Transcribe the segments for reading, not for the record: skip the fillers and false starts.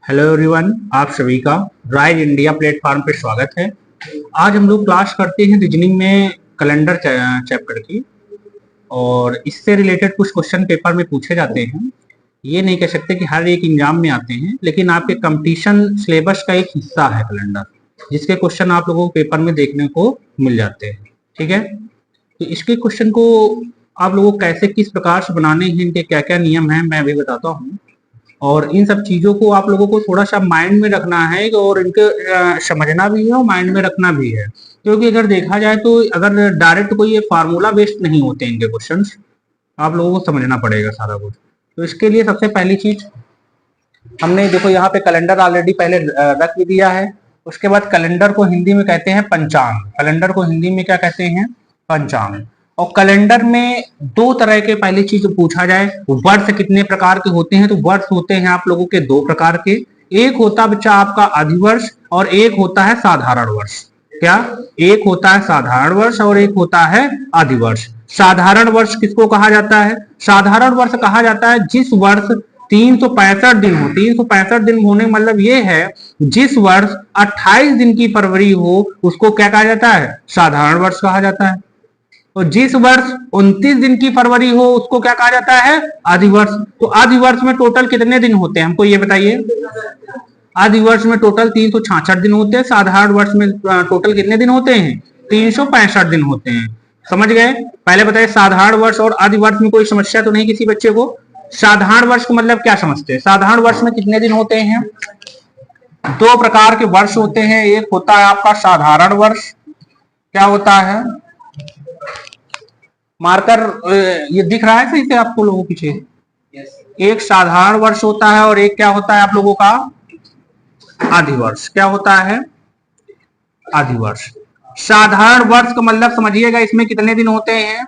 Hello everyone, आप सभी का राइज इंडिया प्लेटफॉर्म पे स्वागत है। आज हम लोग क्लास करते हैं रीजनिंग में कैलेंडर चैप्टर की, और इससे रिलेटेड कुछ क्वेश्चन पेपर में पूछे जाते हैं। ये नहीं कह सकते कि हर एक एग्जाम में आते हैं, लेकिन आपके कंपटीशन सिलेबस का एक हिस्सा है कैलेंडर, जिसके क्वेश्चन आप लोगों को पेपर में देखने को मिल जाते हैं। ठीक है, तो इसके क्वेश्चन को आप लोगों को कैसे किस प्रकार से बनाने हैं, इनके क्या क्या नियम हैं, मैं अभी बताता हूँ। और इन सब चीजों को आप लोगों को थोड़ा सा माइंड में रखना है और इनके समझना भी है और माइंड में रखना भी है, क्योंकि अगर देखा जाए तो अगर डायरेक्ट कोई ये फार्मूला बेस्ड नहीं होते इनके क्वेश्चंस, आप लोगों को समझना पड़ेगा सारा कुछ। तो इसके लिए सबसे पहली चीज हमने देखो यहाँ पे कैलेंडर ऑलरेडी पहले रख भी दिया है। उसके बाद कैलेंडर को हिंदी में कहते हैं पंचांग। कैलेंडर को हिंदी में क्या कहते हैं? पंचांग। और कैलेंडर में दो तरह के पहली चीज पूछा जाए, वर्ष कितने प्रकार के होते हैं? तो वर्ष होते हैं आप लोगों के दो प्रकार के। एक होता बच्चा आपका अधिवर्ष और एक होता है साधारण वर्ष। क्या? एक होता है साधारण वर्ष और एक होता है अधिवर्ष। साधारण वर्ष किसको कहा जाता है? साधारण वर्ष कहा जाता है जिस वर्ष 365 दिन हो। 365 दिन होने मतलब ये है जिस वर्ष 28 दिन की फरवरी हो उसको क्या कहा जाता है? साधारण वर्ष कहा जाता है। तो जिस वर्ष 29 दिन की फरवरी हो उसको क्या कहा जाता है? अधिवर्ष। तो अधिवर्ष में टोटल कितने दिन होते हैं, हमको ये बताइए। अधिवर्ष में टोटल 366 दिन होते हैं। साधारण वर्ष में टोटल कितने दिन होते हैं? 365 दिन होते हैं। समझ गए? पहले बताइए, साधारण वर्ष और अधिवर्ष में कोई समस्या तो नहीं किसी बच्चे को? साधारण वर्ष को मतलब क्या समझते हैं? साधारण वर्ष में कितने दिन होते हैं? दो प्रकार के वर्ष होते हैं। एक होता है आपका साधारण वर्ष। क्या होता है? मार्कर ये दिख रहा है सही से आपको लोगों पीछे? एक साधारण वर्ष होता है और एक क्या होता है आप लोगों का? अधिवर्ष। क्या होता है? अधिवर्ष। साधारण वर्ष का मतलब समझिएगा, इसमें कितने दिन होते हैं?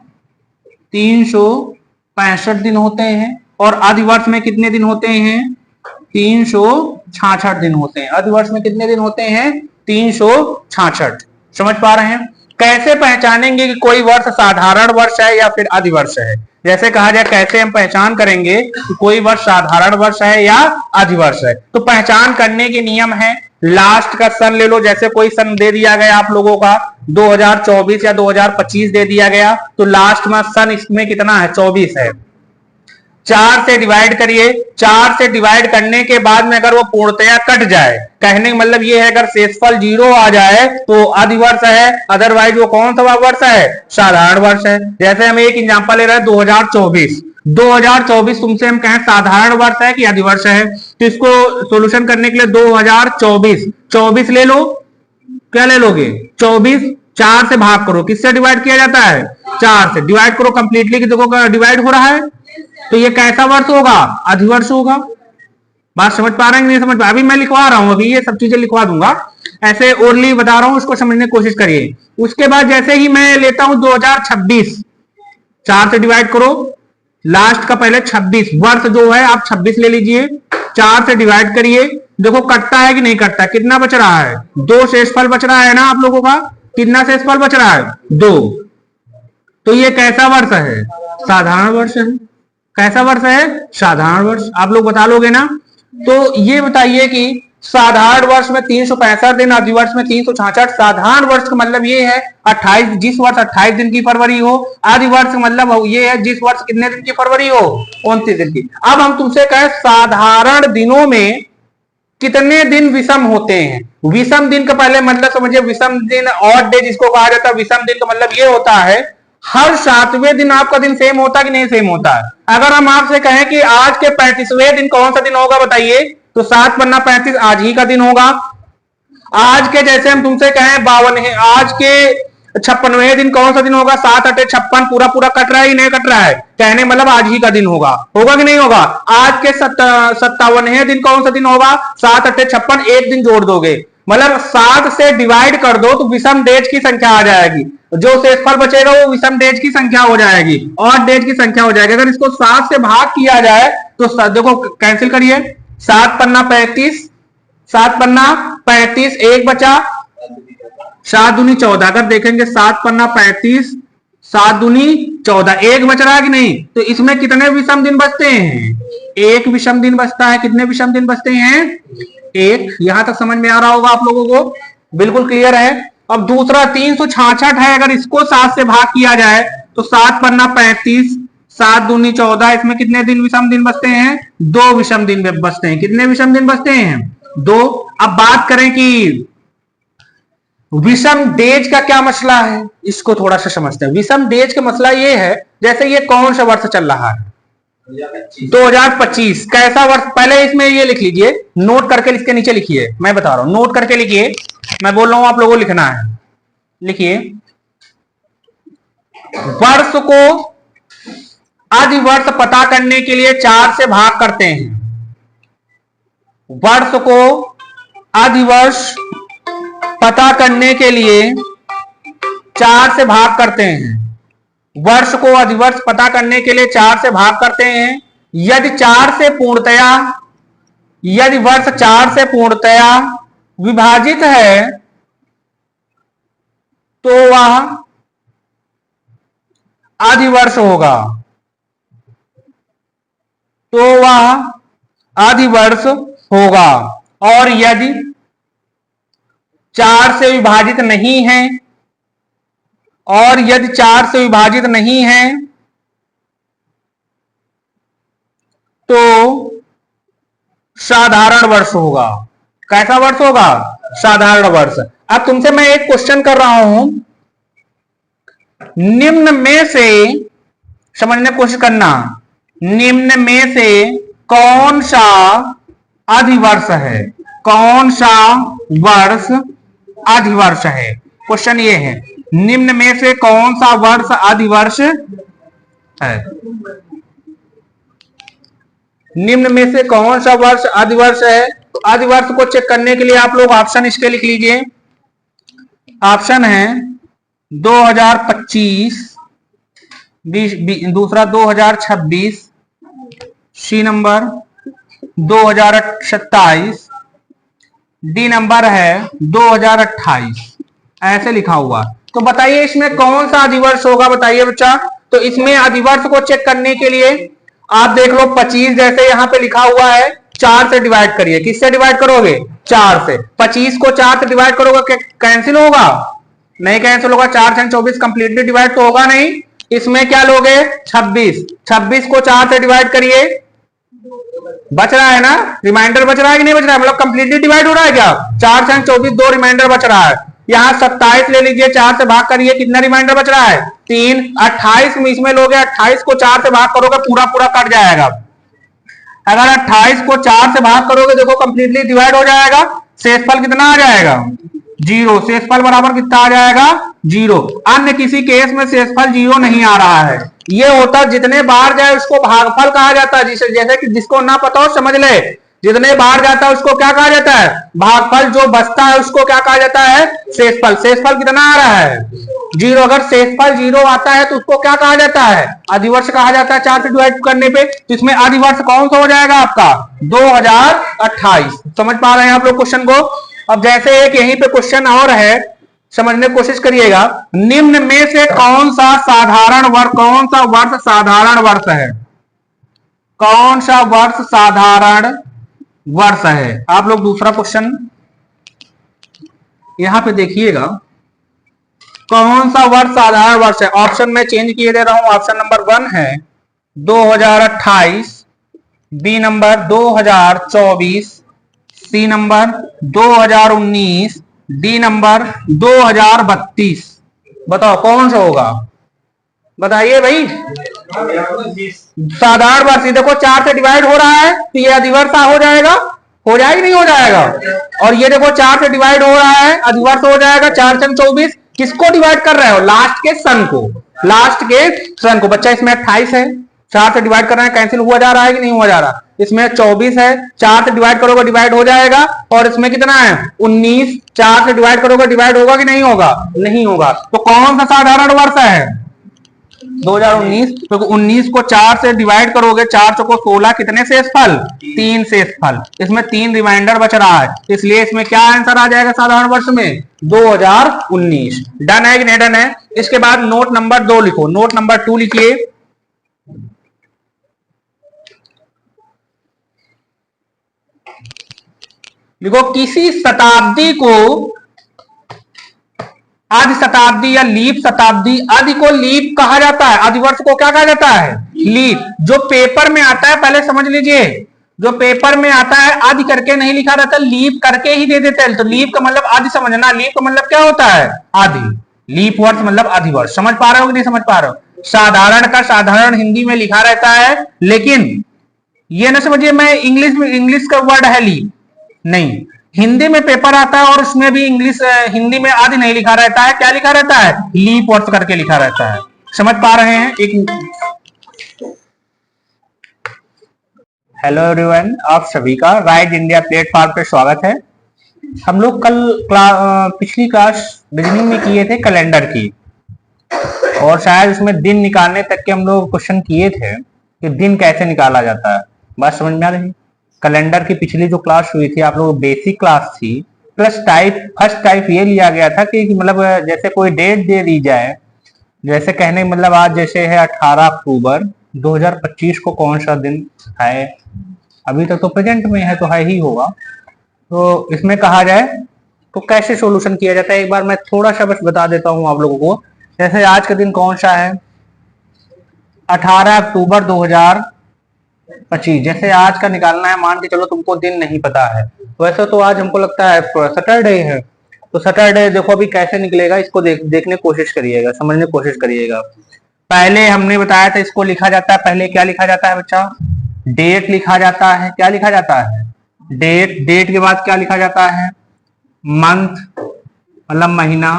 365 दिन होते हैं। और अधिवर्ष में कितने दिन होते हैं? 366 दिन होते हैं। अधिवर्ष में कितने दिन होते हैं? 366। समझ पा रहे हैं? कैसे पहचानेंगे कि कोई वर्ष साधारण वर्ष है या फिर अधिवर्ष है? जैसे कहा जाए कैसे हम पहचान करेंगे कि कोई वर्ष साधारण वर्ष है या अधिवर्ष है? तो पहचान करने के नियम है, लास्ट का सन ले लो। जैसे कोई सन दे दिया गया आप लोगों का 2024 या 2025 दे दिया गया, तो लास्ट में सन इसमें कितना है? 24 है। 4 से डिवाइड करिए। 4 से डिवाइड करने के बाद में अगर वो पूर्णतया कट जाए, कहने का मतलब ये है अगर शेषफल 0 आ जाए तो अधिवर्ष है, अदरवाइज वो कौन सा वर्ष है? साधारण वर्ष है। जैसे हम एक एग्जांपल ले रहे हैं 2024। 2024 तुमसे हम कहें साधारण वर्ष है कि अधिवर्ष है, तो इसको सोल्यूशन करने के लिए 2024 ले लो। क्या ले लोगे? 24। 4 से भाग करो। किससे डिवाइड किया जाता है? 4 से डिवाइड करो कंप्लीटली कि देखो डिवाइड हो रहा है, तो ये कैसा वर्ष होगा? अधिवर्ष होगा। बात समझ पा रहे हैं? नहीं समझ पा? अभी मैं लिखवा रहा हूं, अभी ये सब चीजें लिखवा दूंगा, ऐसे ओरली बता रहा हूं, उसको समझने की कोशिश करिए। उसके बाद जैसे ही मैं लेता हूं 2026, 4 से डिवाइड करो, लास्ट का पहले 26 वर्ष जो है आप 26 ले लीजिए। 4 से डिवाइड करिए, देखो कटता है कि नहीं कटता? कितना बच रहा है? 2 शेषफल बच रहा है ना आप लोगों का? कितना शेषफल बच रहा है? 2। तो ये कैसा वर्ष है? साधारण वर्ष है। कैसा वर्ष है? साधारण वर्ष। आप लोग बता लोगे ना? तो ये बताइए कि साधारण वर्ष में 365 दिन, अधिवर्ष में 366। साधारण वर्ष का मतलब ये है 28, जिस वर्ष 28 दिन की फरवरी हो। अधिवर्ष का मतलब ये है जिस वर्ष कितने दिन की फरवरी हो? 29 दिन की। अब हम तुमसे कहें साधारण दिनों में कितने दिन विषम होते हैं? विषम दिन का पहले मतलब समझिए। विषम दिन, ऑड डे जिसको कहा जाता है, विषम दिन का मतलब ये होता है हर 7वें दिन आपका दिन सेम होता कि नहीं सेम होता है? अगर हम आपसे कहें कि आज के 35वें दिन कौन सा दिन होगा बताइए, तो 7 पन्ना 35 आज ही का दिन होगा। आज के जैसे हम तुमसे कहें 52 है, आज के 56वें दिन कौन सा दिन होगा? 7 8 56 पूरा पूरा कट रहा है नहीं कट रहा है? कहने मतलब आज ही का दिन होगा। होगा कि नहीं होगा? आज के 57वें दिन कौन सा दिन होगा? 7 8 56, एक दिन जोड़ दोगे, मतलब 7 से डिवाइड कर दो तो विषम डेज की संख्या आ जाएगी। जो शेषफल बचेगा वो विषम डेज की संख्या हो जाएगी, और डेज की संख्या हो जाएगी। अगर इसको 7 से भाग किया जाए तो देखो कैंसिल करिए। 7 पन्ना 35, 7 पन्ना 35, एक बचा 7 दूनी 14। अगर देखेंगे 7 पन्ना 35, 7 दूनी 14, एक बच रहा है कि नहीं? तो इसमें कितने विषम दिन बचते हैं? एक विषम दिन बचता है। कितने विषम दिन बचते हैं? एक। यहां तक समझ में आ रहा होगा आप लोगों को, बिल्कुल क्लियर है। अब दूसरा 366 है, अगर इसको 7 से भाग किया जाए तो 7 पन्ना 35, 7 दूनी 14, इसमें कितने दिन विषम दिन बचते हैं? 2 विषम दिन बचते हैं। कितने विषम दिन बचते हैं? 2। अब बात करें कि विषम डेज का क्या मसला है, इसको थोड़ा सा समझते हैं। विषम डेज का मसला ये है, जैसे ये कौन सा वर्ष चल रहा है? 2025। कैसा वर्ष? पहले इसमें ये लिख लीजिए, नोट करके इसके नीचे लिखिए, मैं बता रहा हूं, नोट करके लिखिए, मैं बोल रहा हूं आप लोगों को लिखना है। लिखिए, वर्ष को अधिवर्ष पता करने के लिए 4 से भाग करते हैं। वर्ष को अधिवर्ष पता करने के लिए 4 से भाग करते हैं। वर्ष को अधिवर्ष पता करने के लिए 4 से भाग करते हैं। यदि 4 से पूर्णतया, यदि वर्ष 4 से पूर्णतया विभाजित है तो वह अधिवर्ष होगा, तो वह अधिवर्ष होगा। और यदि 4 से विभाजित नहीं है, और यदि 4 से विभाजित नहीं है तो साधारण वर्ष होगा। कैसा वर्ष होगा? साधारण वर्ष। अब तुमसे मैं एक क्वेश्चन कर रहा हूं, निम्न में से समझने की कोशिश करना, निम्न में से कौन सा अधिवर्ष है? कौन सा वर्ष अधिवर्ष है? क्वेश्चन ये है, निम्न में से कौन सा वर्ष अधिवर्ष है? निम्न में से कौन सा वर्ष अधिवर्ष है? अधिवर्ष को चेक करने के लिए आप लोग ऑप्शन इसके लिख लीजिए। ऑप्शन है 2025, दूसरा 2026, सी नंबर 2027, डी नंबर है 2028, ऐसे लिखा हुआ। तो बताइए इसमें कौन सा अधिवर्ष होगा? बताइए बच्चा। तो इसमें अधिवर्ष को चेक करने के लिए आप देख लो, 25 जैसे यहां पे लिखा हुआ है, 4 से डिवाइड करिए। किससे डिवाइड करोगे? 4 से। 25 को 4 से डिवाइड करोगे, कैंसिल होगा? नहीं कैंसिल होगा। 4 से 24 कंप्लीटली डिवाइड तो होगा नहीं। इसमें क्या लोगे? 26। 26 को 4 से डिवाइड करिए, बच रहा है ना? रिमाइंडर बच रहा है कि नहीं बच रहा है? मतलब कंप्लीटली डिवाइड हो रहा है क्या? 4 से 24, 2 रिमाइंडर बच रहा है। यहां 27 ले लीजिए, 4 से भाग करिए, कितना रिमाइंडर बच रहा है? 3। 28 में इसमें लोगे, 28 को 4 से भाग करोगे, पूरा पूरा कट जाएगा। अगर 28 को 4 से भाग करोगे, देखो कंप्लीटली डिवाइड हो जाएगा, शेषफल कितना आ जाएगा? 0। शेषफल बराबर कितना आ जाएगा? 0। अन्य किसी केस में शेषफल 0 नहीं आ रहा है। ये होता जितने बार जाए उसको भागफल कहा जाता है। जैसे कि जिसको ना पता हो समझ ले, जितने बार जाता है उसको क्या कहा जाता है? भागफल। जो बचता है उसको क्या कहा जाता है? शेषफल। शेषफल कितना आ रहा है? 0। अगर शेषफल 0 आता है तो उसको क्या कहा जाता है? अधिवर्ष कहा जाता है 4 से डिवाइड करने पे। तो इसमें अधिवर्ष कौन सा हो जाएगा आपका? 2028। समझ पा रहे हैं आप लोग क्वेश्चन को? अब जैसे एक यहीं पे क्वेश्चन और है, समझने की कोशिश करिएगा। निम्न में से कौन सा साधारण वर्ष, कौन सा वर्ष साधारण वर्ष है? कौन सा वर्ष साधारण वर्ष है? आप लोग दूसरा क्वेश्चन यहां पे देखिएगा, कौन सा वर्ष साधारण वर्ष है? ऑप्शन में चेंज किए दे रहा हूं। ऑप्शन नंबर 1 है 2028, B number 2024, C number 2019, D number 2032। बताओ कौन सा होगा? बताइए भाई। साधारण वर्ष, देखो 4 से डिवाइड हो रहा है तो ये अधिवर्ष हो जाएगा, हो जाएगा नहीं हो जाएगा? और ये देखो 4 से डिवाइड हो रहा है, अधिवर्ष हो जाएगा। 4 से 24, किसको डिवाइड कर रहे हो? लास्ट के सन को, लास्ट के सन को। बच्चा इसमें 28 है, 4 से डिवाइड कर रहे हैं, कैंसिल हुआ जा रहा है कि नहीं हुआ जा रहा? इसमें 24 है, 4 से डिवाइड करोगे डिवाइड हो जाएगा। और इसमें कितना है? 19, 4 से डिवाइड करोगे डिवाइड होगा कि नहीं होगा? नहीं होगा। तो कौन सा साधारण वर्ष है? 2019, तो 19 को 4 से डिवाइड करोगे, 4 चौको 16, कितने शेषफल? 3 शेषफल। इसमें 3 रिमाइंडर बच रहा है, इसलिए इसमें क्या आंसर आ जाएगा साधारण वर्ष में? 2019। डन है कि नहीं डन है? इसके बाद नोट नंबर 2 लिखो, नोट नंबर 2 लिखिए। देखो, किसी शताब्दी को आदि शताब्दी या लीप शताब्दी, आदि को लीप कहा जाता है, आदि वर्ष को क्या कहा जाता है? लीप। जो पेपर में आता है, पहले समझ लीजिए, जो पेपर में आता है आदि करके नहीं लिखा रहता, लीप करके ही दे देते हैं। तो लीप का मतलब आदि समझना, लीप का मतलब क्या होता है? आदि। लीप वर्ष मतलब आदि वर्ष। समझ पा रहे हो कि नहीं समझ पा रहे हो? साधारण का साधारण हिंदी में लिखा रहता है, लेकिन ये ना समझिए मैं इंग्लिश का वर्ड है लीप, नहीं, हिंदी में पेपर आता है और उसमें भी इंग्लिश हिंदी में आदि नहीं लिखा रहता है, क्या लिखा रहता है? लीप वर्ष करके लिखा रहता है। समझ पा रहे हैं? एक हेलो एवरीवन, आप सभी का राइज इंडिया प्लेटफॉर्म पे स्वागत है। हम लोग कल पिछली क्लास बिगिनिंग में किए थे कैलेंडर की, और शायद उसमें दिन निकालने तक के हम लोग क्वेश्चन किए थे कि दिन कैसे निकाला जाता है। बात समझ में आ रही? कैलेंडर की पिछली जो क्लास हुई थी, आप लोग बेसिक क्लास थी, प्लस टाइप फर्स्ट टाइप ये लिया गया था कि मतलब जैसे कोई डेट दे दी जाए, जैसे कहने मतलब आज जैसे है 18 अक्टूबर 2025 को कौन सा दिन है, अभी तक तो प्रेजेंट में है तो है ही होगा, तो इसमें कहा जाए तो कैसे सॉल्यूशन किया जाता है, एक बार मैं थोड़ा सा बस बता देता हूं आप लोगों को। जैसे आज का दिन कौन सा है? 18 अक्टूबर 2025। जैसे आज का निकालना है, मान के चलो तुमको दिन नहीं पता है, वैसे तो आज हमको लगता है सैटरडे है, तो सैटरडे देखो अभी कैसे निकलेगा, इसको देखने की कोशिश करिएगा, समझने की कोशिश करिएगा। पहले हमने बताया था इसको लिखा जाता है, पहले क्या लिखा जाता है बच्चा? डेट लिखा जाता है। क्या लिखा जाता है? डेट। डेट के बाद क्या लिखा जाता है? मंथ मतलब महीना।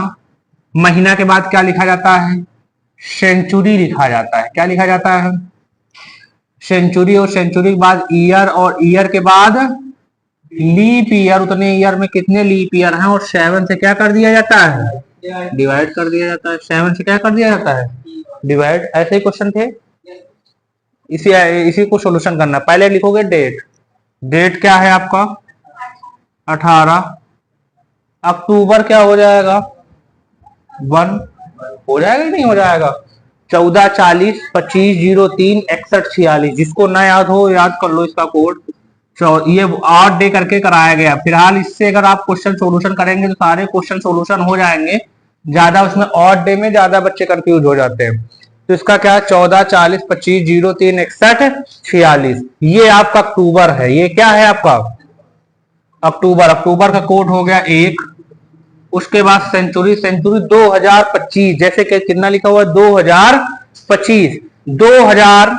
महीना के बाद क्या लिखा जाता है? सेंचुरी लिखा जाता है। क्या लिखा जाता है? सेंचुरी। और सेंचुरी के बाद ईयर, और ईयर के बाद लीप ईयर। उतने ईयर में कितने लीप ईयर हैं, और 7 से क्या कर दिया जाता है? डिवाइड कर दिया जाता है। 7 से क्या कर दिया जाता है? डिवाइड। ऐसे ही क्वेश्चन थे, इसी को सॉल्यूशन करना। पहले लिखोगे डेट। डेट क्या है आपका? 18 अक्टूबर। क्या हो जाएगा? 1 हो जाएगा कि नहीं हो जाएगा? 14 40 25 03 61 46। जिसको ना याद हो याद कर लो इसका कोड। ये 8 डे करके कराया गया। फिलहाल इससे अगर आप क्वेश्चन सॉल्यूशन करेंगे तो सारे क्वेश्चन सॉल्यूशन हो जाएंगे। ज्यादा उसमें ऑड डे में ज्यादा बच्चे कंफ्यूज हो जाते हैं। तो इसका क्या? 14 40 25 03 61 46। ये आपका अक्टूबर है। ये क्या है आपका? अक्टूबर। अक्टूबर का कोड हो गया 1। उसके बाद सेंचुरी। सेंचुरी 2025। जैसे कि कितना लिखा हुआ है? 2025। 2000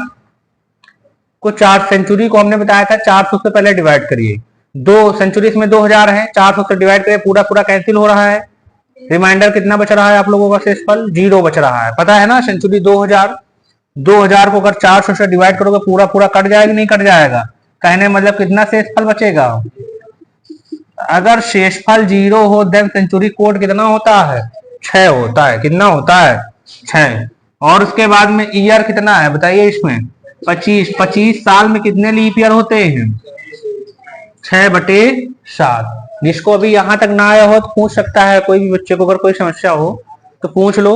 को 4 सेंचुरी को हमने बताया था 400 से पहले डिवाइड करिए। 2 सेंचुरी में 2000 है, 400 से डिवाइड करिए, पूरा पूरा कैंसिल हो रहा है। रिमाइंडर कितना बच रहा है आप लोगों का? शेषफल 0 बच रहा है। पता है ना? सेंचुरी 2000। 2000 को अगर 400 से डिवाइड करोगे पूरा पूरा कट जाएगा, नहीं कट जाएगा? कहने मतलब कितना शेषफल बचेगा? अगर शेषफल 0 हो देन सेंचुरी कोड कितना होता है? 6 होता है। कितना होता है? 6। और उसके बाद में ईयर कितना है बताइए इसमें? 25। 25 साल में कितने लीप ईयर होते हैं? 6/7। जिसको अभी यहां तक ना आया हो तो पूछ सकता है, कोई भी बच्चे को अगर कोई समस्या हो तो पूछ लो।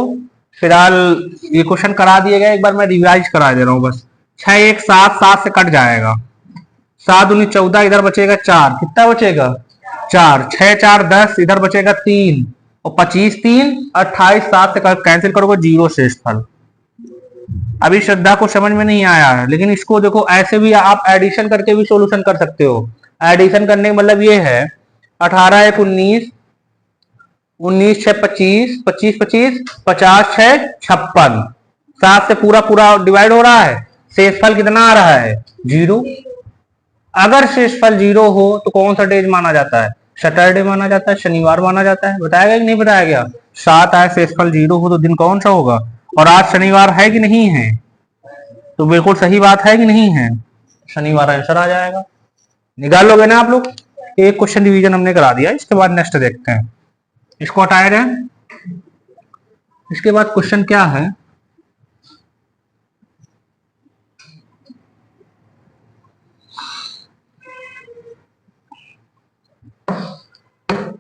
फिलहाल ये क्वेश्चन करा दिए गए, एक बार मैं रिवाइज करा दे रहा हूं बस। 6 1 7, 7 से कट जाएगा। 7 19 14, इधर बचेगा 4। कितना बचेगा? 4। 6 4 10, इधर बचेगा 3, और 25 3 28, 7 से कैंसिल करोगे 0 शेषफल। अभी श्रद्धा को समझ में नहीं आया है, लेकिन इसको देखो ऐसे भी आप एडिशन करके भी सॉल्यूशन कर सकते हो। एडिशन करने का मतलब ये है 18 1 19, 19 6 25, 25 25, 50 6 56। 7 से पूरा पूरा डिवाइड हो रहा है। शेषफल कितना आ रहा है? 0। अगर शेषफल 0 हो तो कौन सा डेज माना जाता है? सैटरडे माना जाता है, शनिवार माना जाता है। बताया गया कि नहीं बताया गया? 7 आए, शेषफल 0 हो तो दिन कौन सा होगा? और आज शनिवार है कि नहीं है? तो बिल्कुल सही बात है कि नहीं है? शनिवार आंसर आ जाएगा। निकाल लोगे ना आप लोग? एक क्वेश्चन रिवीजन हमने करा दिया, इसके बाद नेक्स्ट देखते हैं। इसको हटाया जाए। इसके बाद क्वेश्चन क्या है?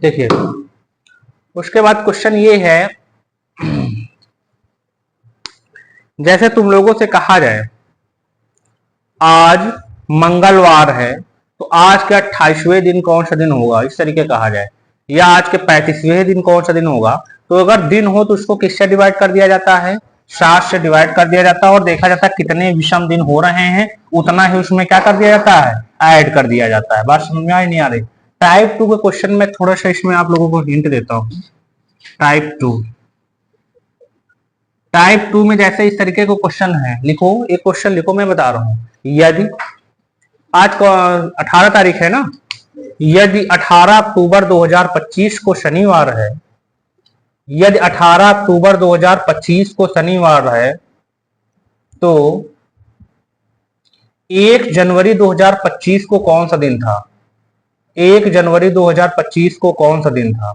देखिए उसके बाद क्वेश्चन ये है, जैसे तुम लोगों से कहा जाए आज मंगलवार है तो आज के 28वें दिन कौन सा दिन होगा, इस तरीके कहा जाए, या आज के 35वें दिन कौन सा दिन होगा, तो अगर दिन हो तो उसको किससे डिवाइड कर दिया जाता है, 7 से डिवाइड कर दिया जाता है, और देखा जाता है कितने विषम दिन हो रहे हैं उतना ही उसमें क्या कर दिया जाता है, ऐड कर दिया जाता है। बात समझ में आई नहीं आ रही? टाइप 2 के क्वेश्चन में थोड़ा सा इसमें आप लोगों को हिंट देता हूं। टाइप 2 में जैसे इस तरीके का क्वेश्चन है, लिखो एक क्वेश्चन लिखो, मैं बता रहा हूं, यदि आज को 18 तारीख है ना, यदि 18 अक्टूबर 2025 को शनिवार है, यदि 18 अक्टूबर 2025 को शनिवार है तो 1 जनवरी 2025 को कौन सा दिन था, 1 जनवरी 2025 को कौन सा दिन था,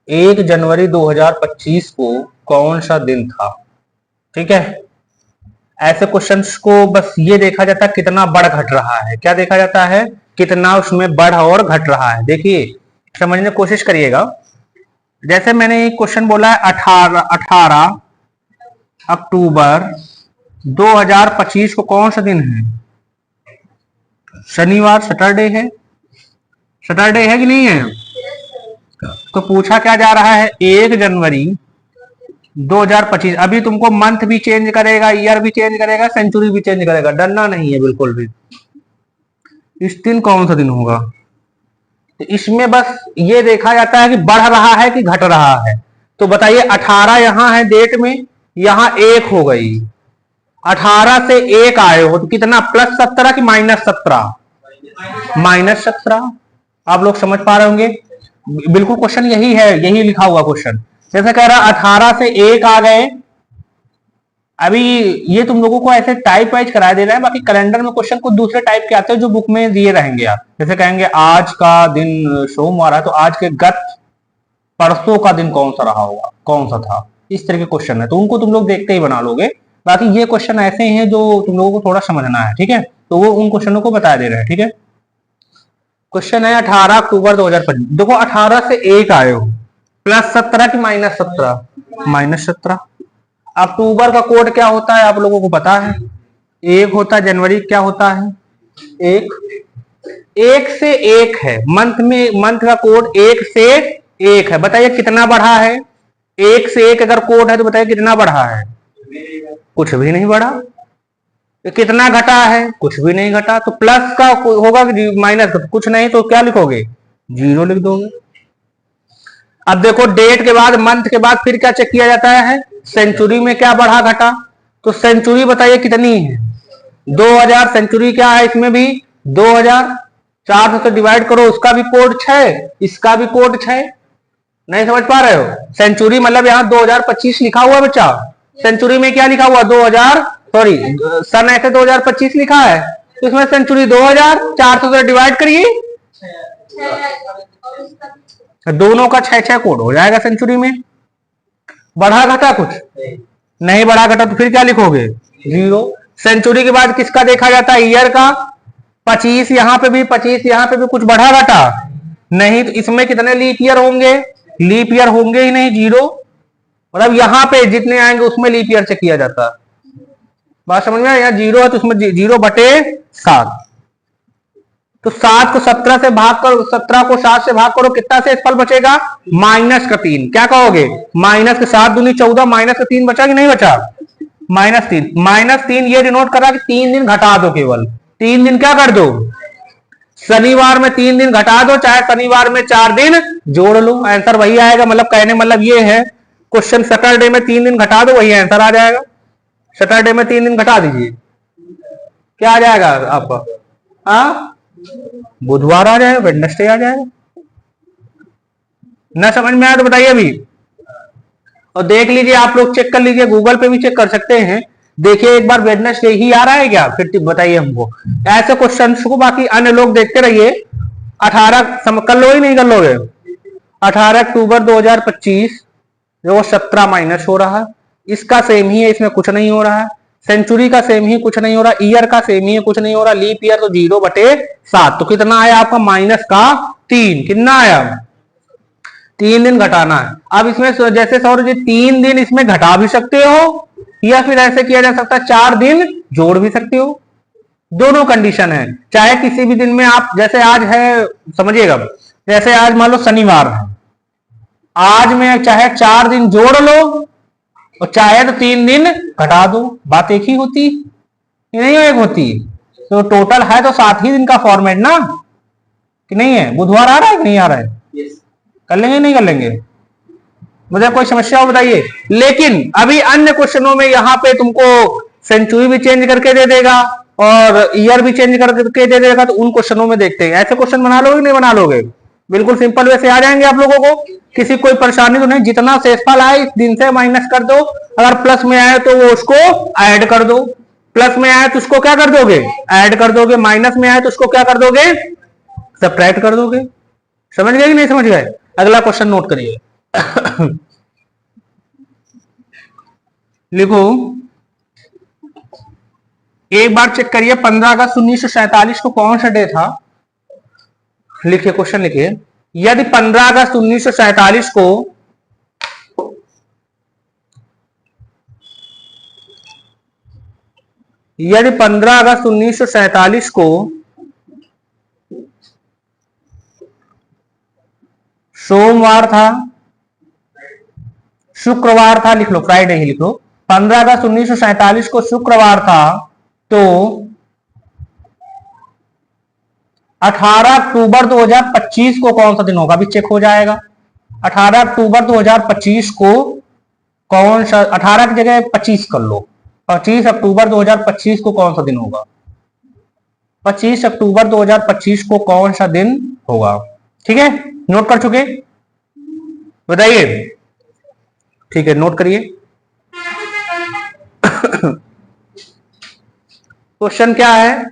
1 जनवरी 2025 को कौन सा दिन था। ठीक है, ऐसे क्वेश्चंस को बस ये देखा जाता है कितना बढ़ घट रहा है, क्या देखा जाता है, कितना उसमें बढ़ और घट रहा है। देखिए समझने की कोशिश करिएगा, जैसे मैंने एक क्वेश्चन बोला है 18 अक्टूबर 2025 को कौन सा दिन है, शनिवार, सैटरडे है, सैटरडे है कि नहीं है। तो पूछा क्या जा रहा है, 1 जनवरी 2025, अभी तुमको मंथ भी चेंज करेगा, ईयर भी चेंज करेगा, सेंचुरी भी चेंज करेगा, डरना नहीं है बिल्कुल भी। इस दिन कौन सा दिन होगा, तो इसमें बस ये देखा जाता है कि बढ़ रहा है कि घट रहा है। तो बताइए 18 यहां है डेट में, यहां 1 हो गई, 18 से 1 आए हो तो कितना, +17 कि -17, -17। आप लोग समझ पा रहे होंगे, बिल्कुल क्वेश्चन यही है, यही लिखा हुआ क्वेश्चन। जैसे कह रहा 18 से 1 आ गए, अभी ये तुम लोगों को ऐसे टाइप वाइज करा दे रहा है, बाकी कैलेंडर में क्वेश्चन कुछ दूसरे टाइप के आते हैं जो बुक में दिए रहेंगे। आप जैसे कहेंगे आज का दिन सोमवार है तो आज के गत परसों का दिन कौन सा रहा होगा, कौन सा था, इस तरह के क्वेश्चन है, तो उनको तुम लोग देखते ही बना लोगे। बाकी ये क्वेश्चन ऐसे हैं जो तुम लोगों को थोड़ा समझना है, ठीक है, तो वो उन क्वेश्चनों को बता दे रहे हैं। ठीक है, क्वेश्चन है 18 अक्टूबर 2025, देखो 18 से 1 आए हो, +17 कि -17, -17। अक्टूबर का कोड क्या होता है आप लोगों को पता है, 1 होता है, जनवरी क्या होता है 1, 1 से 1 है, मंथ का कोड 1 से 1 है। बताइए कितना बढ़ा है, 1 से 1 अगर कोड है तो बताइए कितना बढ़ा है, कुछ भी नहीं बढ़ा। कितना घटा है, कुछ भी नहीं घटा। तो प्लस का होगा कि माइनस का, कुछ नहीं, तो क्या लिखोगे, 0 लिख दोगे। अब देखो डेट के बाद, मंथ के बाद फिर क्या चेक किया जाता है, सेंचुरी में क्या बढ़ा घटा, तो सेंचुरी बताइए कितनी है, 2000, सेंचुरी क्या है इसमें भी 2000, 400 से डिवाइड करो, उसका भी कोड 6, इसका भी कोड 6। नहीं समझ पा रहे हो, सेंचुरी मतलब यहाँ 2025 लिखा हुआ बच्चा, सेंचुरी में क्या लिखा हुआ 2000, सॉरी सन ऐसे 2025 लिखा है, तो इसमें सेंचुरी 2000, 400 से डिवाइड करिए, दोनों का 6-6 कोड हो जाएगा सेंचुरी में। बढ़ा घटा कुछ नहीं, बढ़ा घटा तो फिर क्या लिखोगे, 0। सेंचुरी के बाद किसका देखा जाता है, ईयर का, 25 यहां पे भी, 25 यहां पे भी, कुछ बढ़ा घटा नहीं। तो इसमें कितने लीप ईयर होंगे, लीप ईयर होंगे ही नहीं, 0। मतलब यहां पे जितने आएंगे उसमें लीप ईयर से किया जाता है। बात समझ में, यहाँ 0 है तो उसमें 0/7, तो 7 को 17 से भाग करो, 17 को 7 से भाग करो, कितना से फल बचेगा, -3। क्या कहोगे, -7 दूनी 14, -3 बचा कि नहीं बचा, -3। -3 ये डिनोट कर रहा है कि 3 दिन घटा दो, केवल 3 दिन क्या कर दो, शनिवार में 3 दिन घटा दो, चाहे शनिवार में 4 दिन जोड़ लो, आंसर वही आएगा। मतलब कहने मतलब ये है, क्वेश्चन सैटरडे में 3 दिन घटा दो, वही आंसर आ जाएगा। सैटरडे में 3 दिन घटा दीजिए, क्या आ जाएगा आपका, बुधवार आ जाएगा, वेडनेसडे आ जाएगा। ना समझ में आया तो बताइए अभी, और देख लीजिए, आप लोग चेक कर लीजिए, गूगल पे भी चेक कर सकते हैं, देखिए एक बार वेडनेसडे ही आ रहा है क्या, फिर बताइए हमको ऐसे क्वेश्चन को। बाकी अन्य लोग देखते रहिए। 18 कर लो ही नहीं कर लोगे, 18 अक्टूबर 2025 जो 17 माइनस हो रहा है, इसका सेम ही है, इसमें कुछ नहीं हो रहा है। सेंचुरी का सेम ही कुछ नहीं हो रहा, ईयर का सेम ही है कुछ नहीं हो रहा, लीप ईयर तो 0/7, तो कितना आया आपका -3, कितना आया 3 दिन घटाना है। अब इसमें जैसे सौरभ जी 3 दिन इसमें घटा भी सकते हो या फिर ऐसे किया जा सकता है 4 दिन जोड़ भी सकते हो, दोनों कंडीशन है। चाहे किसी भी दिन में आप, जैसे आज है समझिएगा, जैसे आज मान लो शनिवार है, आज में चाहे 4 दिन जोड़ लो और चाहे तो 3 दिन घटा दो, बात एक ही होती नहीं एक होती। तो टोटल है तो 7 ही दिन का फॉर्मेट ना, कि नहीं है? बुधवार आ रहा है कि नहीं आ रहा है? कर लेंगे नहीं कर लेंगे? मुझे कोई समस्या हो बताइए। लेकिन अभी अन्य क्वेश्चनों में यहाँ पे तुमको सेंचुरी भी चेंज करके दे देगा और ईयर भी चेंज करके दे देगा, तो उन क्वेश्चनों में देखते हैं। ऐसे क्वेश्चन बना लोगे नहीं बना लोगे? बिल्कुल सिंपल वैसे आ जाएंगे आप लोगों को, किसी कोई परेशानी तो नहीं। जितना शेषफल आए इस दिन से माइनस कर दो, अगर प्लस में आए तो वो उसको ऐड कर दो, प्लस में आए तो उसको क्या कर दोगे? ऐड कर दोगे, माइनस में आए तो उसको क्या कर दोगे? सब्ट्रैक्ट कर दोगे। समझ गए कि नहीं समझ गए? अगला क्वेश्चन नोट करिए। लिखो, एक बार चेक करिए 15 अगस्त 1947 को कौन सा डे था? लिखिए, क्वेश्चन लिखिए, यदि 15 अगस्त 1947 को यदि 15 अगस्त 1947 को सोमवार था, शुक्रवार था, लिख लो फ्राइडे ही लिख लो, 15 अगस्त 1947 को शुक्रवार था, तो 18 अक्टूबर 2025 को कौन सा दिन होगा? अभी चेक हो जाएगा। 18 अक्टूबर 2025 को कौन सा, 18 की जगह 25 कर लो, 25 अक्टूबर 2025 को कौन सा दिन होगा? 25 अक्टूबर 2025 को कौन सा दिन होगा? ठीक है, नोट कर चुके? बताइए। ठीक है, नोट करिए। क्वेश्चन क्या है?